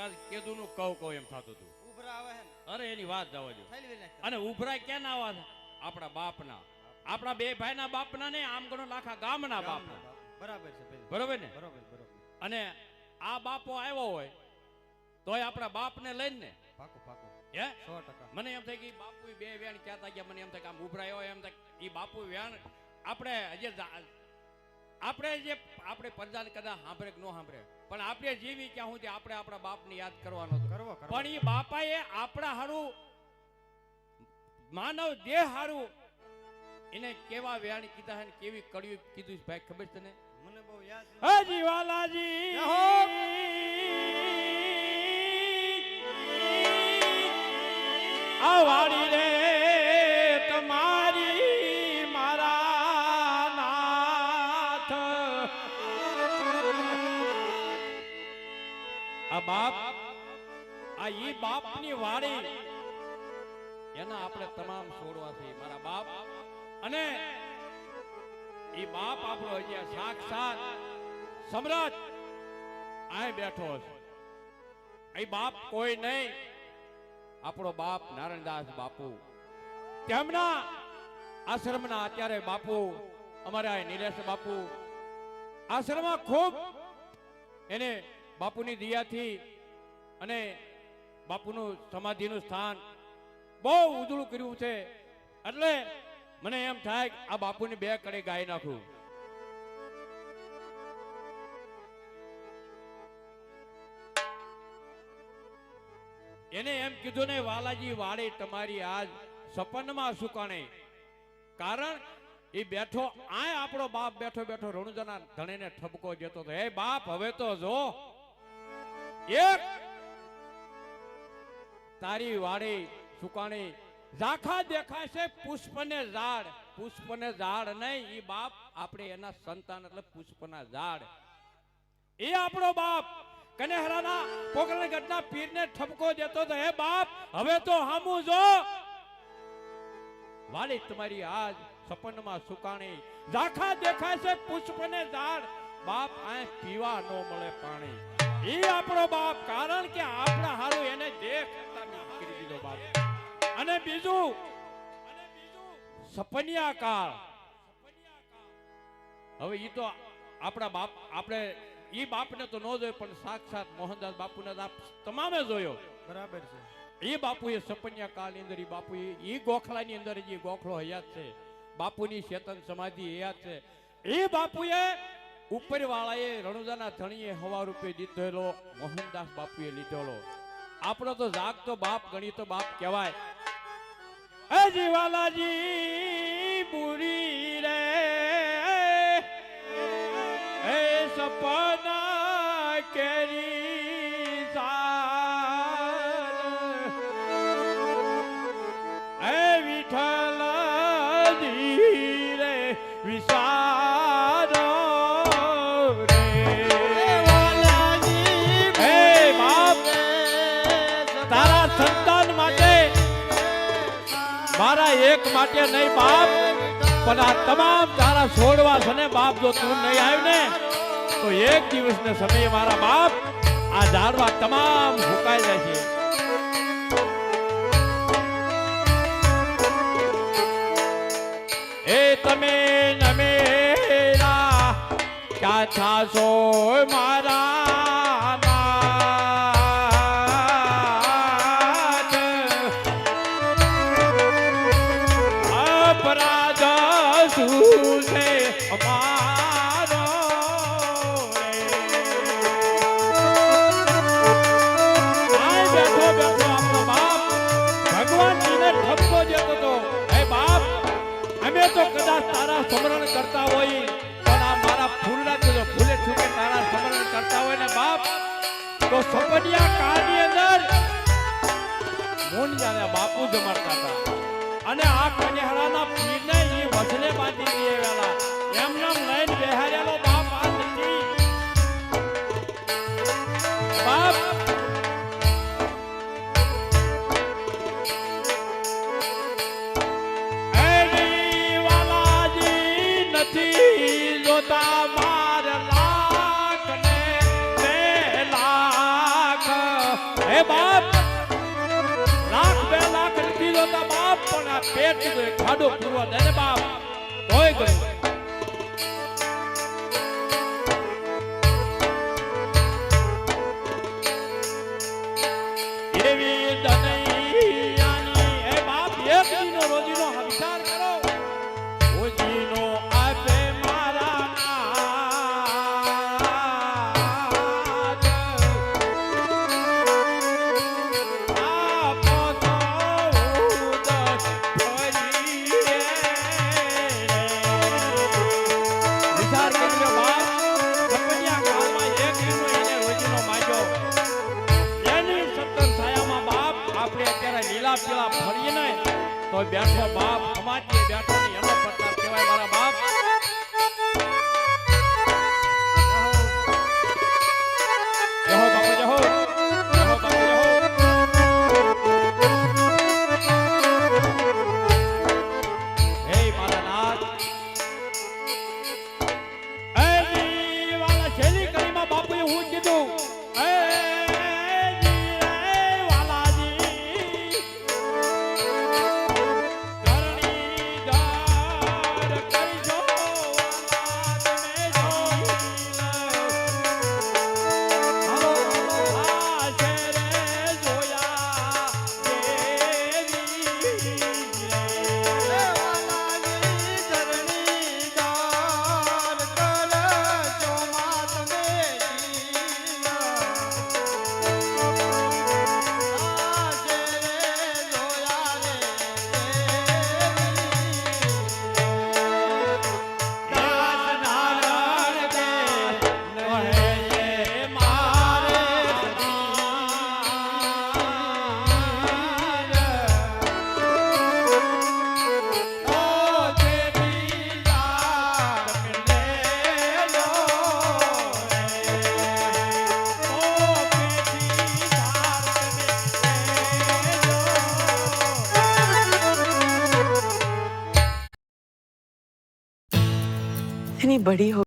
આજ કેદું નું કહું એમ થતું હતું. ઉભરા આવે હે ને અરે એની વાત જવા દો. થેલવી નાખ. અને ઉભરા ક્યાં ના આવા આપણા બાપના, આપણા બે ભાઈના બાપના ને આમ ગણો આખા ગામના બાપના. બરાબર છે ભાઈ. બરોબર ને? બરોબર બરોબર. અને આ બાપો આવ્યો હોય તોય આપણા બાપને લઈને ને પાકો પાકો હે 100%. મને એમ થાય કે બાપુ બે વેણ કહેતા ગયા. મને એમ થાય કે આમ ઉભરાયો એમ થાય એ બાપુ વેણ આપણે હજી આપણે પ્રજાને કદાચ સાંભળે કે ન સાંભળે પણ આપણે જીવી ક્યાં સુધી આપણે આપણા બાપને યાદ કરવાનો કરવો પણ એ બાપાએ આપણા હારું માનવ દેહ હારું એને કેવા વેણ કીધા હે ને કેવી કડવી કીધું ભાઈ ખબર છે ને? મને બહુ યાદ છે. હજી વાલાજી આ વાડી રે તમારી મારા નાથ આ બાપ આ ઈ બાપની વાડી એના આપણે તમામ છોડવા છે મારા બાપ. અને ઈ બાપ આપણો હજી સાક્ષાત સમ્રાટ આ બેઠો છે. એ બાપ કોઈ નહીં, આપણો બાપ નારાયણદાસ બાપુ. તેમના આશ્રમના અત્યારે બાપુ અમારા નીલેશ બાપુ આશ્રમમાં ખૂબ એને બાપુની દયાથી અને બાપુનું સમાધિનું સ્થાન બહુ ઉજળું કર્યું છે. એટલે મને એમ થાય કે આ બાપુની બે કડે ગાઈ નાખું. એને એમ કીધું ને વાલાજી વાડે તમારી આજ સપનમાં સુકાણે. કારણ એ બેઠો આ આપણો બાપ બેઠો બેઠો રણુજાના ધણીને ઠપકો જતો હતો. હે બાપ હવે તો જો એક તારી વાડી સુકાણી ઝાખા દેખાય છે પુષ્પને ઝાડ. પુષ્પને ઝાડ નહીં, એ બાપ આપણે એના સંતાન એટલે પુષ્પના ઝાડ. એ આપણો બાપ કનેહરાના પોકરણગઢના ગઢના પીરને ઠપકો દેતો તો હે બાપ હવે તો હામું જો વાલી તમારી આજ સપનમાં સુકાણી ઝાખા દેખાય છે પુષ્પને ઝાડ. બાપ આ પીવા નો મળે પાણી. એ આપણો બાપ કારણ કે આપણા હારું એને દેખ કરી દીધો બાપ. અને બીજું સપનિયા કાળ. હવે ઈ તો આપણા બાપ આપણે ઈ બાપને તો ન જોયો પણ સાક્ષાત મોહનદાસ બાપુને તમામે જોયો. બરાબર છે. એ બાપુએ સપનિયા કાળની અંદર ઈ બાપુ ઈ ગોખલાની અંદર જે ગોખલો હયાત છે, બાપુની ચેતન સમાધિ હયાત છે. એ બાપુએ ઉપરવાળાએ રણુજાના ધણીએ હવા રૂપે દીધેલો મોહનદાસ બાપુએ લીધેલો. આપણો તો જાગતો બાપ ગણીતો બાપ કહેવાય. એ જીવાલાજી બુરી રે એ સપના કેરી સાર એ વિઠ્ઠલજી રે વિસાર મારા એક માટે નહીં બાપ પણ આ તમામ તારા છોડવા છે ને બાપ. જો તું નહીં આવ્યું ને તો એક દિવસ ને સમયે મારા બાપ આ ઝાડવા તમામ ફૂંકાઈ જાય છે. એ તમે નમેરા ક્યાં થાશો મારા તો કદાચ તારા સ્મરણ કરતા હોય પણ આ મારા ફૂલના ભૂલે છૂકે તારા સ્મરણ કરતા હોય ને બાપ તો સપનિયા કાળની અંદર મોનિયાના બાપુ જમાડતા હતા. અને આ કન્યારાના પીરને એ વસલે બાંધી દીધેલા એમ નામ લઈને બેહારેલો બાપ આ નથી બાપ. જોતા માર લાખ ને 2 લાખ પેટ કીધું એક ખાડો પૂરવા દે ને બાપ તોય ગયું એવી દનૈયાની એ બાપ એક દીનો રોજીનો વિચાર કરો રોજીનો આપે મારા નાથ આપો તો ઉદસ ફરી વિચાર કર્યો બાપ કપડિયા કાળમાં એક દીનો એને રોજીનો માગ્યો એની સત્તર છાયામાં બાપ આપણે અત્યારે લીલા પીળા ફરીએ ને તો બેઠો બાપ અમારી બેઠો ને એનો પ્રતાપ કહેવાય મારા બાપ જહો બાપુ જહો બાપુ જહો હે મારા નાથ એ વાલા છેલ્લી કડીમાં બાપુએ હું કીધું એ इतनी बड़ी हो